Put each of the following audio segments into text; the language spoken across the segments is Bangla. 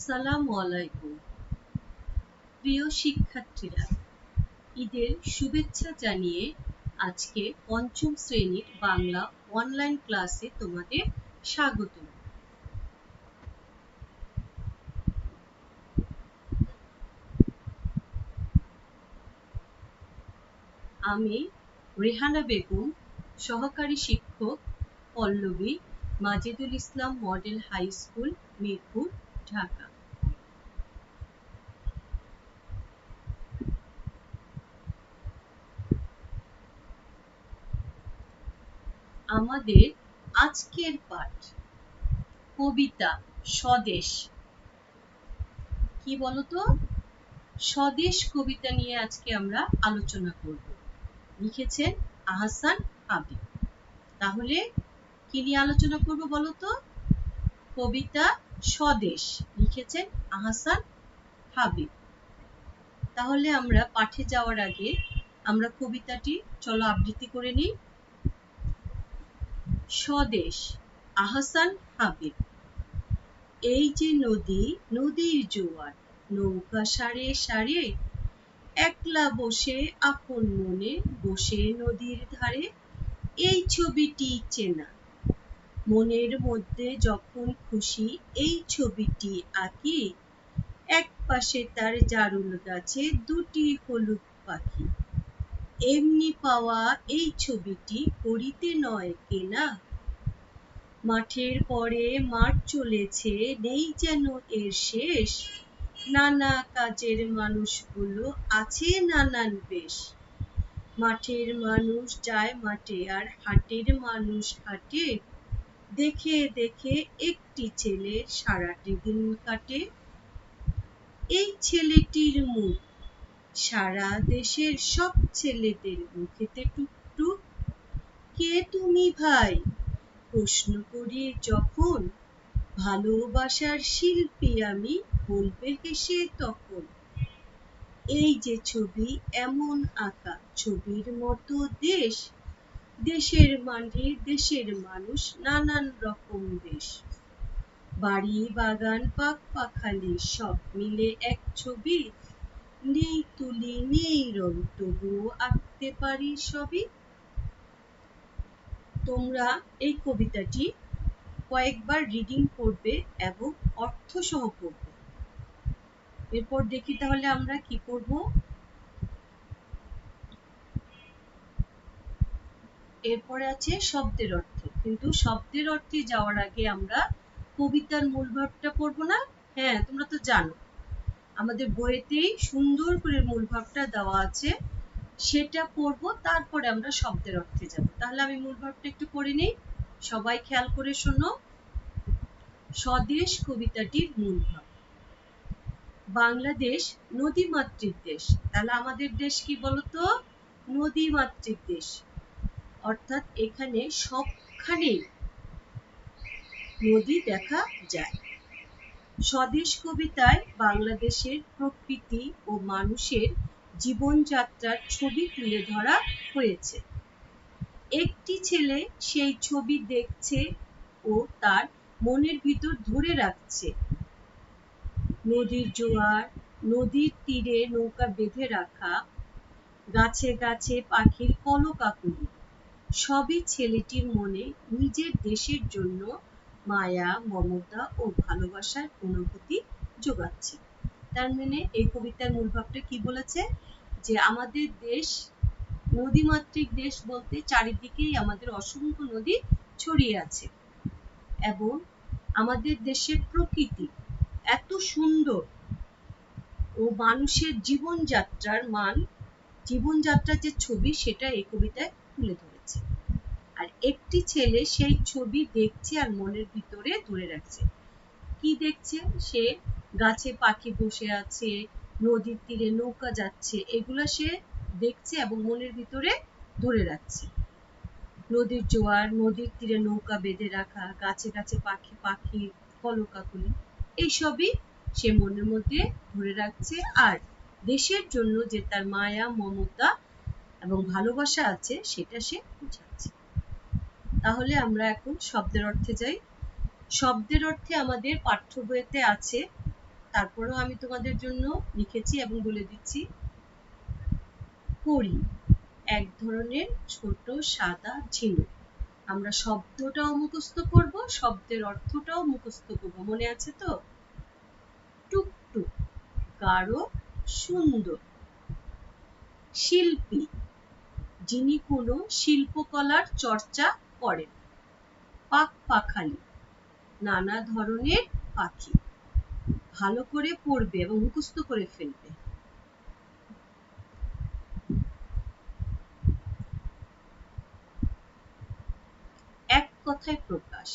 আসসালামু আলাইকুম প্রিয় শিক্ষার্থীরা, ঈদের শুভেচ্ছা জানিয়ে আজকে পঞ্চম শ্রেণীর বাংলা অনলাইন ক্লাসে তোমাদের স্বাগত। আমি রেহানা বেগম, সহকারী শিক্ষক, Pallabi, Majedul Islam model high school, Mirpur, Dhaka. আমাদের আজকের পাঠ কবিতা স্বদেশ। কি বলতো? স্বদেশ কবিতা নিয়ে আজকে আমরা আলোচনা করব। লিখেছেন আহসান হাবিব। তাহলে কি নিয়ে আলোচনা করব বলতো? কবিতা স্বদেশ, লিখেছেন আহসান হাবিব। তাহলে আমরা পাঠে যাওয়ার আগে আমরা কবিতাটি চলো আবৃত্তি করে নিই। স্বদেশ, আহসান হাবিব। এই যে নদী, নদীর জোয়ার, নৌকা সারে সারে, একলা বসে আপন মনে বসে নদীর ধারে, এই ছবিটি চেনা, মনের মধ্যে যখন খুশি এই ছবিটি আঁকি, এক পাশে তার জারুল গাছে দুটি হলুদ পাখি, এমনি পাওয়া এই ছবিটি করিতে নয় কেনা, মাঠের পরে মাঠ চলেছে নেই যেন এর শেষ, নানা কাজের মানুষগুলো আছে নানান বেশ, মাঠের মানুষ যায় মাঠে আর হাটের মানুষ হাটে, দেখে দেখে একটি ছেলে সারাটি দিন কাটে, এই ছেলেটির মুখ সারা দেশের সব ছেলেদের মুখেতে টুকটুক। কে তুমি ভাই প্রশ্ন করি যখন, ভালোবাসার শিল্পী আমি বলবে হেসে তখন, এই যে ছবি এমন আঁকা ছবির মতো দেশ, দেশের মাঝে দেশের মানুষ নানান রকম দেশ, বাড়ি বাগান পাক পাখালি সব মিলে এক ছবি, নেই তুলি নেই রং তবুও আঁকতে পারি সবই। তোমরা এই কবিতাটি কয়েকবার রিডিং করবে এবং অর্থ সহ পড়বে। এরপর দেখি তাহলে আমরা কি করব। এরপরে আছে শব্দের অর্থ, কিন্তু শব্দের অর্থে যাওয়ার আগে আমরা কবিতার মূল ভাবটা পড়বো না? হ্যাঁ, তোমরা তো জানো আমাদের বইয়েতেই সুন্দর করে মূল ভাবটা দেওয়া আছে, সেটা পড়বো, তারপরে আমরা শব্দের অর্থে যাব। তাহলে আমি মূল ভাবটা একটু পড়ে নিই, সবাই খেয়াল করে শোনো। স্বদেশ কবিতাটির মূল ভাব। বাংলাদেশ নদীমাতৃক দেশ। তাহলে আমাদের দেশ কি বলতো? নদীমাতৃক দেশ, অর্থাৎ এখানে সবখানেই নদী দেখা যায়। স্বদেশ কবিতায় বাংলাদেশের প্রকৃতি ও মানুষের জীবনযাত্রার ছবি তুলে ধরা হয়েছে। একটি ছেলে সেই ছবি দেখছে ও তার মনের ভিতর ধরে রাখছে। নদীর জোয়ার, নদীর তীরে নৌকা বেঁধে রাখা, গাছে গাছে পাখির কলকাকলি, সবই ছেলেটির মনে নিজের দেশের জন্য মায়া, মমতা ও ভালোবাসার অনুভূতি যোগাচ্ছে। তার মানে এই কবিতার মূল ভাবটা কি বলেছে? যে আমাদের দেশ নদীমাতৃক দেশ বলতে চারিদিকেই আমাদের অসংখ্য নদী ছড়িয়ে আছে, এবং আমাদের দেশের প্রকৃতি এত সুন্দর ও মানুষের জীবনযাত্রার মান, জীবনযাত্রার যে ছবি, সেটা এই কবিতায় তুলে ধরেছে। আর একটি ছেলে সেই ছবি দেখছে আর মনের ভিতরে ধরে রাখছে। কি দেখছে? সে গাছে পাখি বসে আছে, নদীর তীরে নৌকা যাচ্ছে, এগুলা সে দেখছে এবং মনের ভিতরে ধরে রাখছে। নদীর জোয়ার, নদীর তীরে নৌকা বেঁধে রাখা, গাছে গাছে পাখি কলকাকলি, এইসবই সে মনের মধ্যে ধরে রাখছে, আর দেশের জন্য যে তার মায়া, মমতা এবং ভালোবাসা আছে সেটা সে বোঝাচ্ছে। তাহলে আমরা এখন শব্দের অর্থে যাই। শব্দের অর্থে আমাদের পাঠ্য বইতে আছে তারপরেও আমি তোমাদের জন্য লিখেছি এবং বলে দিচ্ছি। পরি, এক ধরনের ছোট সাদা ঝিনুক। আমরা শব্দটাও মুখস্থ করব, শব্দের অর্থটাও মুখস্থ করব, মনে আছে তো? টুকটুক, গাঢ়, সুন্দর। শিল্পী, যিনি কোনো শিল্পকলার চর্চা করেন। পাখপাখালি, নানা ধরনের পাখি। ভালো করে পড়বে এবং মুখস্থ করে ফেলবে। এক কথায় প্রকাশ,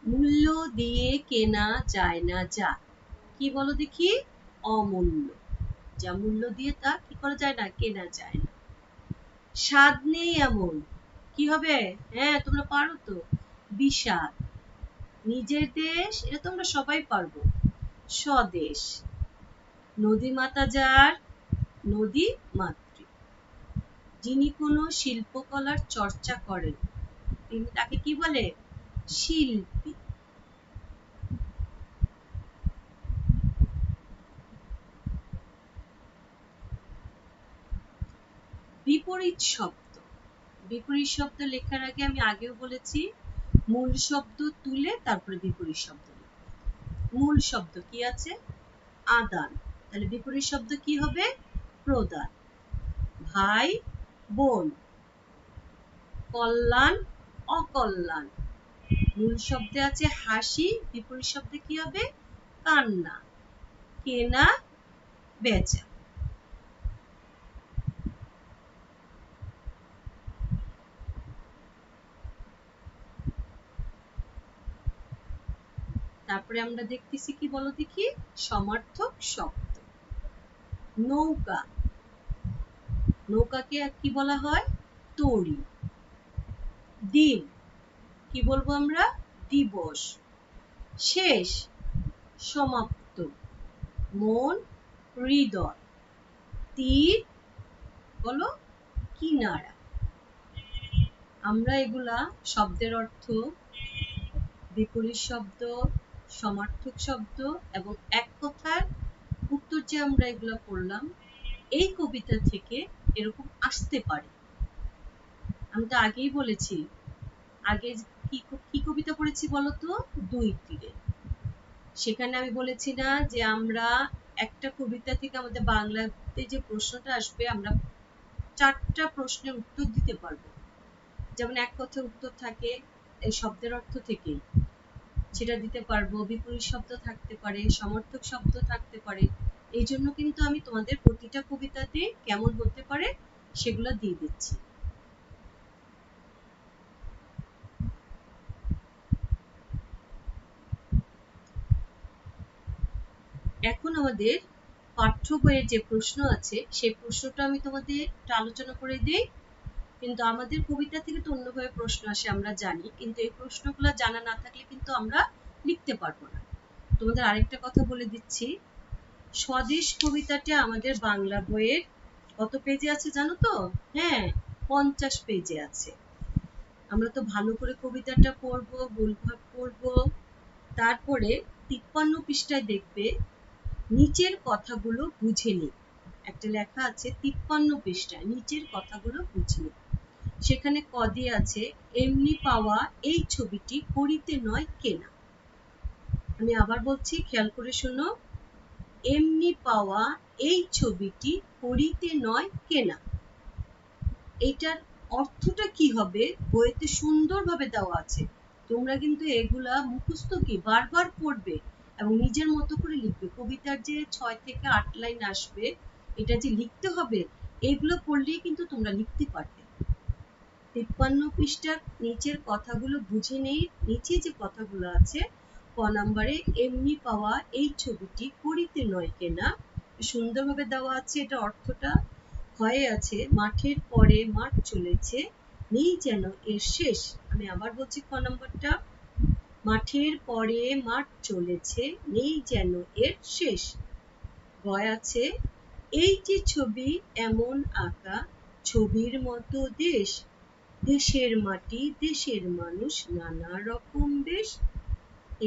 মূল্য দিয়ে কেনা যায় না যা। কি বলো দেখি? অমূল্য। যা মূল্য দিয়ে তা কি করা যায় না? কেনা যায় না। স্বাদ নেই এমন, কি হবে? হ্যাঁ, তোমরা পারো তো। বিষাদ, নিজের দেশ, এটা তোমরা সবাই পারবো। স্বদেশ, নদীমাতা যার, নদী মাতৃ। যিনি কোনো শিল্পকলার চর্চা করেন, তিনি তাকে কি বলে? শিল্পী। বিপরীত শব্দ, বিপরীত শব্দ লেখার আগে আমি আগেও বলেছি মূল শব্দ তুলে তারপরে বিপরীত শব্দ লিখবে। মূল শব্দ কি আছে? আদান, তাহলে বিপরীত শব্দ কি হবে? প্রদান। ভাই বোন, কল্যাণ অকল্যাণ। মূল শব্দে আছে হাসি, বিপরীত শব্দে কি হবে? কান্না। কেনা বেচা। তারপরে আমরা দেখতেছি কি বলো দেখি? সমার্থক শব্দ। নৌকা, নৌকাকে কি বলা হয়? তরি। দিন, কি বলবো আমরা? দিবস। শেষ, সমাপ্ত। মন, হৃদয়। তীর, বলো? কিনারা। আমরা এগুলা শব্দের অর্থ, বিপরীত শব্দ, সমার্থক শব্দ এবং এক কথার উত্তর যে আমরা এগুলা পড়লাম, এই কবিতা থেকে এরকম আসতে পারে। আমি তো আগেই বলেছি, আগে কি কবিতা পড়েছি বলতো? দুই তীরে। সেখানে আমি বলেছি না যে আমরা একটা কবিতা থেকে আমাদের বাংলাতে যে প্রশ্নটা আসবে আমরা 4টা প্রশ্নের উত্তর দিতে পারবো। যেমন এক কথার উত্তর থাকে এই শব্দের অর্থ থেকেই, সেটা দিতে পারবো। বিপরীত শব্দ থাকতে পারে, সমর্থক শব্দ থাকতে পারে। এই জন্য কিন্তু আমি তোমাদের প্রতিটা কবিতাতে কেমন হতে পারে সেগুলো দিয়ে দিচ্ছি। এখন আমাদের পাঠ্য বইয়ের যে প্রশ্ন আছে সেই প্রশ্নটা আমি তোমাদের একটু আলোচনা করে দিই। কিন্তু আমাদের কবিতা থেকে তো অন্যভাবে প্রশ্ন আসে আমরা জানি, কিন্তু এই প্রশ্নগুলো জানা না থাকলে কিন্তু আমরা লিখতে পারবো না। তোমাদের আরেকটা কথা বলে দিচ্ছি, স্বদেশ কবিতাটা আমাদের বাংলা বইয়ের কত পেজে আছে জানো তো? হ্যাঁ, 50 পেজে আছে। আমরা তো ভালো করে কবিতাটা পড়বো, ভুলভাগ পড়বো। তারপরে 53 পৃষ্ঠায় দেখবে নিচের কথাগুলো বুঝে নিই। একটা লেখা আছে 53 পৃষ্ঠায়, নিচের কথাগুলো বুঝে নিই। সেখানে কদে আছে এমনি পাওয়া এই ছবিটি করিতে নয় কেনা। আমি আবার বলছি, খেয়াল করে শোনো। এমনি পাওয়া এই ছবিটি করিতে নয় কেনা। এটার অর্থটা কি হবে বইতে সুন্দরভাবে দেওয়া আছে। তোমরা কিন্তু এগুলা মুখস্থ কি বারবার পড়বে এবং নিজের মতো করে লিখবে। কবিতার যে 6 থেকে 8 লাইন আসবে, এটা যে লিখতে হবে, এগুলো পড়লেই কিন্তু তোমরা লিখতে পারবে। 53 পৃষ্ঠার নিচের কথাগুলো বুঝে নেই। নিচে যে কথাগুলো আছে ক নম্বরে, এমনি পাওয়া এই ছবিটি করিতে নয় কেনা, সুন্দরভাবে দেওয়া আছে। এটা অর্থটা হয়ে আছে মাঠের পরে মাঠ চলেছে, নেই যেন এর শেষ। আমি আবার বলছি ক নম্বরটা, মাঠের পরে মাঠ চলেছে, নেই যেন এর শেষ। গয় আছে এই যে ছবি এমন আঁকা, ছবির মতো দেশ, দেশের মাটি দেশের মানুষ নানা রকম বেশ।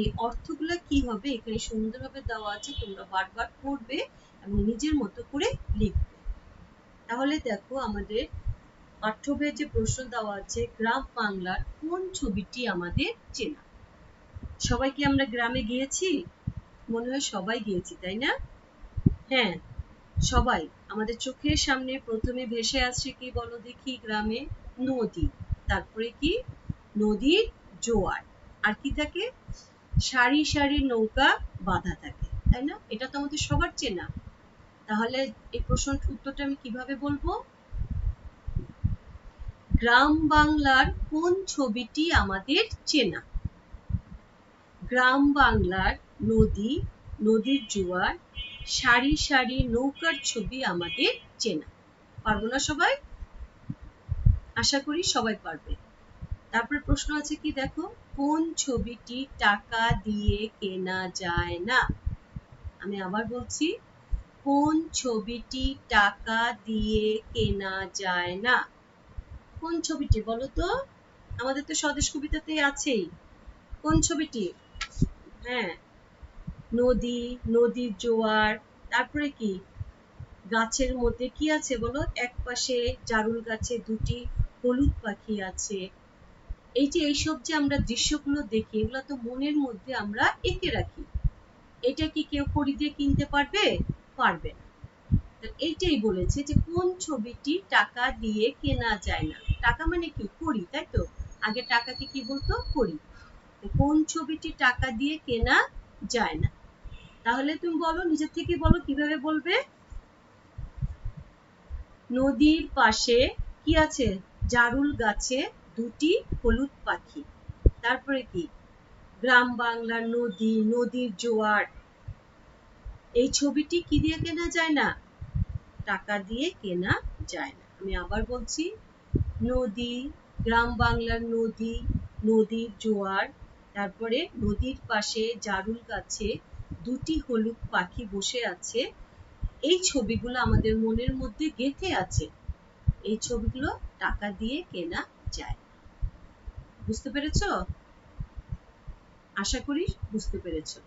এই অর্থগুলো কি হবে এখানে সুন্দরভাবে দেওয়া আছে, তোমরা বারবার পড়বে এবং নিজের মতো করে লিখবে। তাহলে দেখো আমাদের পাঠ্য বইয়ে যে প্রশ্ন দেওয়া আছে, গ্রাম বাংলার কোন ছবিটি আমাদের চেনা? সবাই কি আমরা গ্রামে গিয়েছি? মনে হয় সবাই গিয়েছি, তাই না? হ্যাঁ, সবাই। আমাদের চোখের সামনে প্রথমে ভেসে আসছে কি বলো দেখি? গ্রামে নদী, তারপরে কি? নদীর জোয়ার, আর কি থাকে? সারি সারি নৌকা বাঁধা থাকে, তাই না? এটা তো আমাদের সবার চেনা। তাহলে এই প্রশ্নের উত্তরটা আমি কিভাবে বলবো? গ্রাম বাংলার কোন ছবিটি আমাদের চেনা? গ্রাম বাংলার নদী, নদীর জোয়ার, সারি সারি নৌকার ছবি আমাদের চেনা। পারবো না সবাই? আশা করি সবাই পারবে। তারপরে প্রশ্ন আছে কি দেখো, কোন ছবিটি টাকা দিয়ে কেনা যায় না? আমি আবার বলছি, কোন ছবিটি টাকা দিয়ে কেনা যায় না? কোন ছবিটি বলো তো? আমাদের তো স্বদেশ কবিতাতেই আছেই। কোন ছবিটি? হ্যাঁ, নদী, নদীর জোয়ার, তারপরে কি? গাছের মধ্যে কি আছে বলো? এক পাশে জারুল গাছে দুটি হলুদ পাখি আছে। এই যে এইসব যে আমরা দৃশ্যগুলো দেখি, এগুলো তো মনের মধ্যে আমরা এঁকে রাখি। এটা কি কেউ খড়ি দিয়ে কিনতে পারবে? পারবে না। এইটাই বলেছে যে কোন ছবিটি টাকা দিয়ে কেনা যায় না। টাকা মানে কি? খড়ি, তাই তো? আগে টাকাকে কি বলতো? খড়ি। কোন ছবিটি টাকা দিয়ে কেনা যায় না? তাহলে তুমি বলো, নিজের থেকে বলো, কিভাবে বলবে? নদীর পাশে কি আছে? জারুল গাছে দুটি হলুদ পাখি। তারপরে কি? গ্রাম বাংলার নদী, নদীর জোয়ার। এই ছবিটি কি দিয়ে কেনা যায় না? টাকা দিয়ে কেনা যায় না। আমি আবার বলছি, নদী, গ্রাম বাংলার নদী, নদীর জোয়ার, তারপরে নদীর পাশে জারুল গাছে দুটি হলুদ পাখি বসে আছে। এই ছবিগুলো আমাদের মনের মধ্যে গেঁথে আছে। এই ছবিগুলো টাকা দিয়ে কেনা যায়। বুঝতে পেরেছো? আশা করি বুঝতে পেরেছো।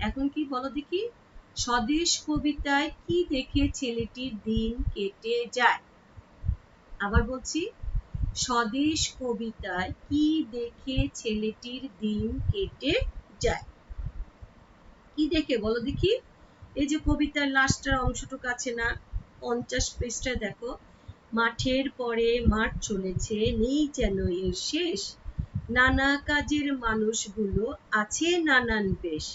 এখন কি বলো দেখি, স্বদেশ কবিতায় কি দেখে ছেলেটির দিন কেটে যায়? আবার বলছি, স্বদেশ কবিতায় কি দেখে ছেলেটির দিন কেটে যায়? কি দেখে বলো দেখি? এই যে কবিতার লাস্টের অংশটুকু আছে না, 50 পৃষ্ঠায় দেখো, মাঠের পরে মাঠ চলেছে, নেই যেন এর শেষ, নানা কাজের মানুষগুলো আছে নানান বেশ,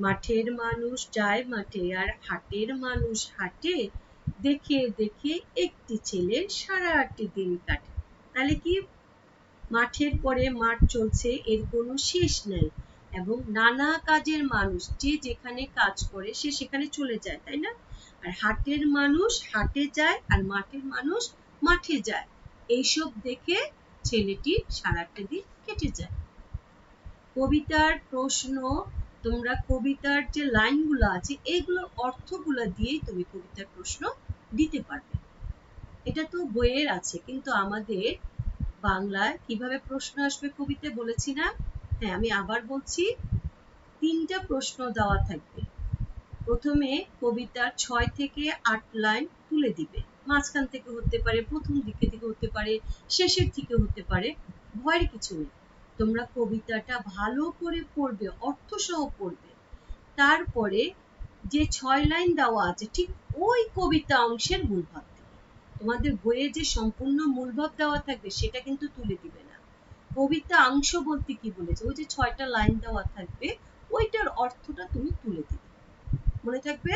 মাঠের মানুষ যায় মাঠে আর হাটের মানুষ হাটে, দেখে দেখে একটি ছেলের সারাটি দিন কাটে। তাহলে কি? মাঠের পরে মাঠ চলছে, এর কোনো শেষ নাই, এবং নানা কাজের মানুষ, যে যেখানে কাজ করে সে সেখানে চলে যায়, তাই না? আর হাটের মানুষ হাটে যায় আর মাঠের মানুষ মাঠে যায়। এইসব দেখে ছেলেটি সারাটা দিন কেটে যায়। কবিতার প্রশ্ন, তোমরা কবিতার যে লাইনগুলো আছে এগুলো অর্থগুলো দিয়েই তুমি কবিতার প্রশ্ন দিতে পারবে। এটা তো বইয়ের আছে, কিন্তু আমাদের বাংলায় কিভাবে প্রশ্ন আসবে কবিতায় বলেছি না? হ্যাঁ, আমি আবার বলছি, 3টা প্রশ্ন দেওয়া থাকবে। প্রথমে কবিতার 6 থেকে 8 লাইন তুলে দিবে। মাঝখান থেকে হতে পারে, প্রথম দিকে থেকে হতে পারে, শেষের থেকে হতে পারে। ভয়ের কিছু নেই। তোমরা কবিতাটা ভালো করে পড়বে, অর্থ সহ পড়বে। তারপরে যে 6 লাইন দেওয়া আছে ঠিক ওই কবিতা অংশের মূলভাব দিবে। তোমাদের বইয়ে যে সম্পূর্ণ মূলভাব দেওয়া থাকবে সেটা কিন্তু তুলে দিবে না। কবিতা অংশ বলতে কি বলেছে? ওই যে 6টা লাইন দেওয়া থাকবে, ওইটার অর্থটা তুমি তুলে দিবে। মনে থাকবে?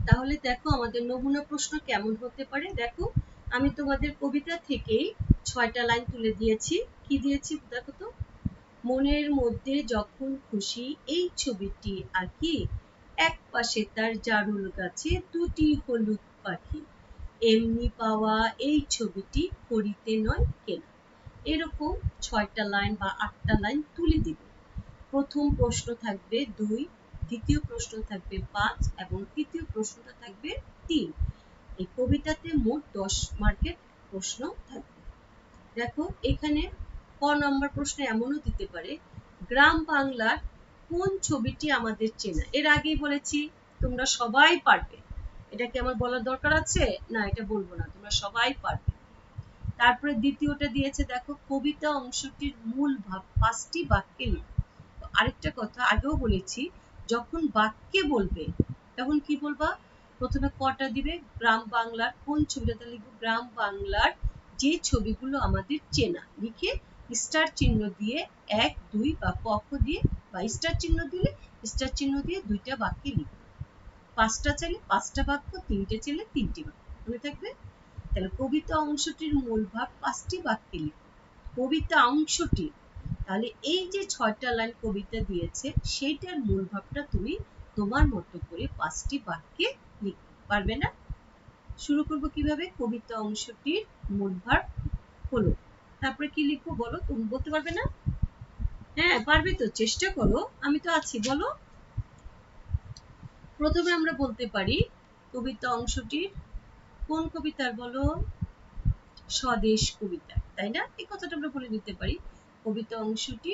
তাহলে দেখো আমাদের নমুনা প্রশ্ন কেমন হতে পারে। দেখো, আমি তোমাদের কবিতা থেকেই 6টা লাইন তুলে দিয়েছি। কি দিয়েছি দেখো তো? মনের মধ্যে যখন খুশি এই ছবিটি আঁকি, এক পাশে তার জারুল গাছে দুটি হলুদ পাখি, এমনি পাওয়া এই ছবিটি খড়িতে নয় কেনা। এরকম 6টা লাইন বা 8টা লাইন তুলে দিবে। প্রথম প্রশ্ন থাকবে 2, দ্বিতীয় প্রশ্ন থাকবে 5 এবং তৃতীয় প্রশ্নটা থাকবে 3। এই কবিতাতে মোট 10 মার্কের প্রশ্ন থাকবে। দেখো এখানে ক নম্বর প্রশ্ন এমনও দিতে পারে, গ্রাম বাংলার কোন ছবিটি আমাদের চেনা? এর আগেই বলেছি তোমরা সবাই পারবে, এটা কি আমার বলার দরকার আছে? না, এটা বলবো না, তোমরা সবাই পারবে। তারপরে দ্বিতীয়টা দিয়েছে, দেখো কবিতা অংশটির মূল ভাব 5টি বাক্যে লিখো। আরেকটা কথা আগেও বলেছি, যখন বাক্যে বলবে তখন কি বলবা? প্রথমে কটা দিবে, গ্রাম বাংলার কোন ছবিটা লিখবো, গ্রাম বাংলার যে ছবিগুলো আমাদের চেনা, লিখে স্টার চিহ্ন দিয়ে 1 2 বা পক্ষ দিয়ে বা স্টার চিহ্ন দিলে স্টার চিহ্ন দিয়ে 2টা বাক্যে লিখবে। 5টা চাইলে 5টা বাক্য, 3টে চাইলে 3টি বাক্য, মনে থাকবে? তাহলে কবিতা অংশটির মূল ভাব 5টি বাক্যে লিখো। কবিতা অংশটি, তাহলে এই যে 6টা লাইন কবিতা দিয়েছে সেইটার মূল ভাবটা তুমি তোমার মতো করে 5টি বাক্যে লিখতে পারবে না? শুরু করব কিভাবে? কবিতা অংশটির মূল ভাব হলো, তারপরে কি লিখবো বলো? তুমি বলতে পারবে না? হ্যাঁ পারবে তো, চেষ্টা করো, আমি তো আছি, বলো। প্রথমে আমরা বলতে পারি কবিতা অংশটির কোন কবিতার, বলো? স্বদেশ কবিতা, তাই না? এই কথাটা আমরা বলে দিতে পারি, কবিতা অংশটি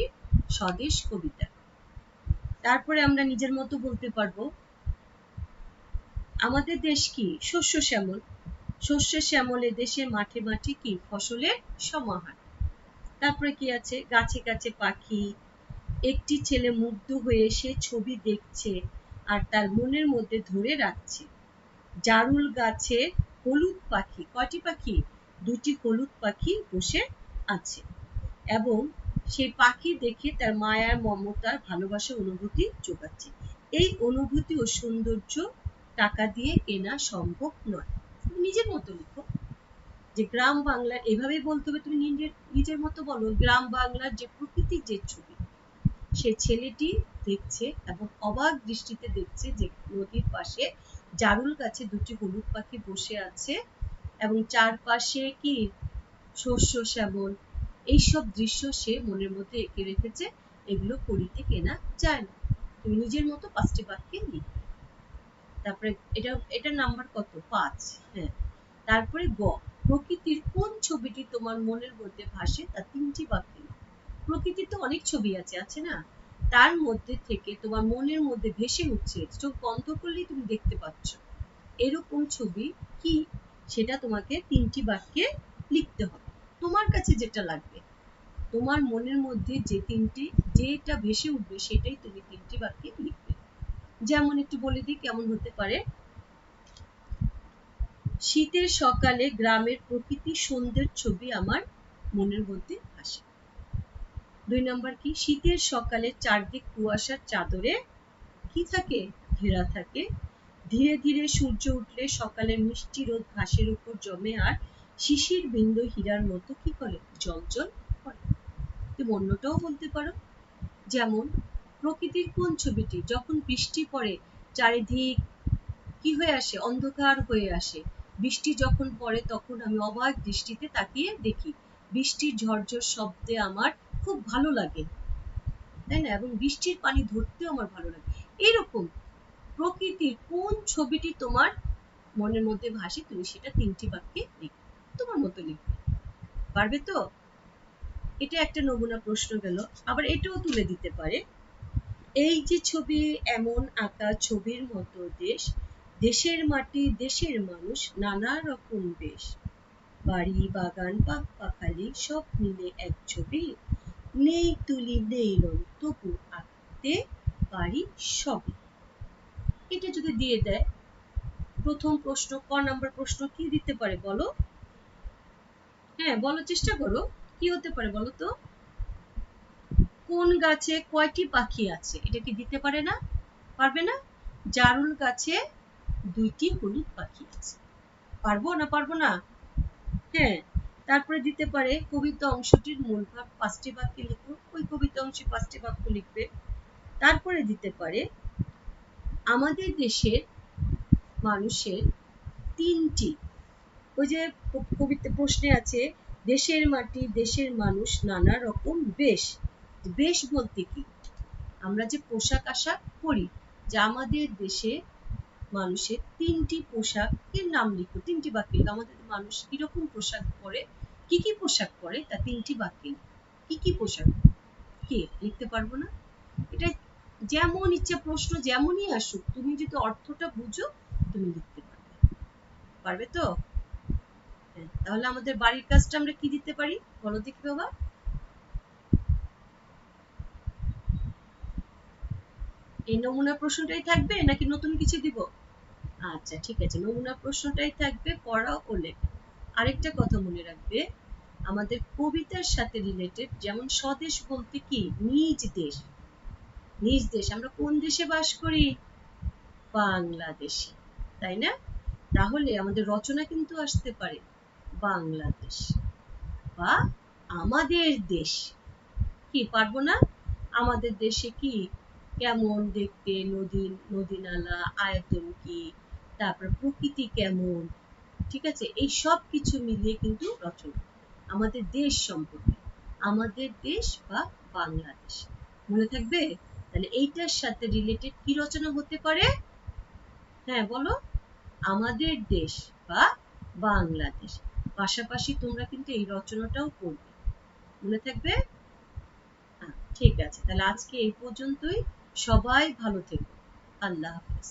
স্বদেশ কবিতা। তারপরে আমরা নিজের মতো বলতে পারবো আমাদের দেশ কি? শস্য শ্যামল, শস্য শ্যামলে দেশে মাঠে মাঠে কি? ফসলের সমাহার। তারপরে কি আছে? গাছে গাছে পাখি, একটি ছেলে মুগ্ধ হয়ে সে ছবি দেখছে আর তার মনের মধ্যে ধরে রাখছে। জারুল গাছে হলুদ পাখি, কয়টি পাখি? 2টি হলুদ পাখি বসে আছে এবং সেই পাখি দেখে তার মায়ার মমতার ভালোবাসা অনুভূতি যোগাচ্ছে। এই অনুভূতি ও সৌন্দর্য টাকা দিয়ে কেনা সম্ভব নয়। নিজের মতো লিখো যে গ্রাম বাংলার, এভাবেই বলতে হবে, তুমি নিজের মতো বলো, গ্রাম বাংলার যে প্রকৃতির যে ছবি, সে ছেলেটি দেখছে এবং অবাক দৃষ্টিতে দেখছে যে নদীর পাশে জারুল গাছে 2টি হলুদ পাখি বসে আছে এবং চারপাশে কি? শস্য শ্যামল, এইসব দৃশ্য সে মনের মধ্যে এঁকে রেখেছে। এগুলো করিতে কেনা যায় না। তুমি নিজের মতো 5টি বাক্যে লিখবে। তারপরে এটা নাম্বার কত? 5। হ্যাঁ, তারপরে গ, প্রকৃতির কোন ছবিটি তোমার মনের মধ্যে ভাসে? তা 3টি বাক্যে। প্রকৃতির তো অনেক ছবি আছে না? তার মধ্যে থেকে তোমার মনের মধ্যে ভেসে উঠছে, চোখ বন্ধ করলেই তুমি দেখতে পাচ্ছ, এরকম ছবি কি? সেটা তোমাকে 3টি বাক্যে লিখতে হবে। তোমার কাছে যেটা লাগবে, তোমার মনের মধ্যে যেটা ভেসে উঠবে সেটাই তুমি 3টি বাক্যে লিখবে। যেমন একটু বলে দিই কেমন হতে পারে। শীতের সকালে গ্রামের প্রকৃতি সন্ধ্যের ছবি আমার মনের মধ্যে আসে। 2 নম্বর কি? শীতের সকালে চারদিক কুয়াশার চাদরে কি থাকে? ঘেরা থাকে। ধীরে ধীরে সূর্য উঠলে সকালের মিষ্টি রোদ ঘাসের উপর জমে আর শিশির বিন্দু হীরার মতো কি করে? জ্বলজ্বল করে। তুমি অন্যটাও বলতে পারো, যেমন প্রকৃতির কোন ছবিটি যখন বৃষ্টি পড়ে চারিদিক কি হয়ে আসে? অন্ধকার হয়ে আসে। বৃষ্টি যখন পড়ে তখন আমি অবাক দৃষ্টিতে তাকিয়ে দেখি, বৃষ্টির ঝরঝর শব্দে আমার খুব ভালো লাগে, তাই না? এবং বৃষ্টির পানি ধরতেও আমার ভালো লাগে। এরকম প্রকৃতির কোন ছবিটি তোমার মনের মধ্যে ভাসে, তুমি সেটা 3টি বাক্যে লিখবে, তোমার মতো লিখবে। পারবে তো? এটা একটা নমুনা প্রশ্ন গেল। আবার এটাও তুলে দিতে পারে, এই যে ছবি এমন আঁকা ছবির মতো দেশ, দেশের মাটি দেশের মানুষ নানা রকম বেশ, বাড়ি বাগান পাক পাখালি সব মিলে এক ছবি, নেই তুলি নেই রং তবু আঁকতে পারি সবই। এটা যদি দিয়ে দেয়, প্রথম প্রশ্ন ক নাম্বার প্রশ্ন কি দিতে পারে বলো? হ্যাঁ বলো, চেষ্টা করো, কি হতে পারে বলো তো? কোন গাছে কয়টি পাখি আছে? এটা কি দিতে পারে না? পারবে না? জারুল গাছে 2টি হলুদ পাখি আছে। পারবো না? পারবো না? হ্যাঁ। তারপরে দিতে পারে কবিতা অংশটির মূল ভাব 5টি বাক্যে লিখো, ওই কবিতা অংশে 5টি বাক্য লিখবে। তারপরে দিতে পারে আমাদের দেশের মানুষের 3টি, ওই যে কবিতা প্রশ্নে আছে দেশের মাটি দেশের মানুষ নানা রকম বেশ। বেশ বলতে কি? আমরা যে পোশাক আশাক পরি, যে আমাদের দেশে মানুষের তিনটি পোশাকের নাম লিখো, তিনটি বাক্যে লিখো। আমাদের মানুষ কিরকম পোশাক পরে, কি কি পোশাক পরে, তা তিনটি বাক্যে কি কি পোশাক, কে লিখতে পারবো না? এটা যেমন ইচ্ছা প্রশ্ন যেমনই আসুক, তুমি যদি অর্থটা বুঝো তুমি লিখতে পারবে। পারবে তো? হ্যাঁ, তাহলে আমাদের বাড়ির কাজটা আমরা কি দিতে পারি বলো দেখি বাবা। এই নমুনা প্রশ্নটাই থাকবে নাকি নতুন কিছু দিব? আচ্ছা ঠিক আছে, নমুনা প্রশ্নটাই থাকবে, পড়াও ও লেখা। আরেকটা কথা মনে রাখবে, আমাদের কবিতার সাথে রিলেটেড, যেমন স্বদেশ বলতে কি নিজ দেশ, নিজ দেশ, আমরা কোন দেশে বাস করি? বাংলাদেশে, তাই না? তাহলে আমাদের রচনা কিন্তু আসতে পারে বাংলাদেশ বা আমাদের দেশ। কি পারবো না? আমাদের দেশে কি কেমন দেখতে, নদী, নদী নালা, আয়তন কি, তারপর প্রকৃতি কেমন, ঠিক আছে, এই সব কিছু মিলিয়ে কিন্তু রচনা আমাদের দেশ সম্পর্কে, আমাদের দেশ বা বাংলাদেশ। মনে থাকবে? তাহলে এইটার সাথে রিলেটেড কি রচনা হতে পারে? হ্যাঁ বলো, আমাদের দেশ বা বাংলাদেশ। পাশাপাশি তোমরা কিন্তু এই রচনাটাও পড়বে, মনে থাকবে? ঠিক আছে, তাহলে আজকে এই পর্যন্তই। সবাই ভালো থেকো। আল্লাহ হাফেজ।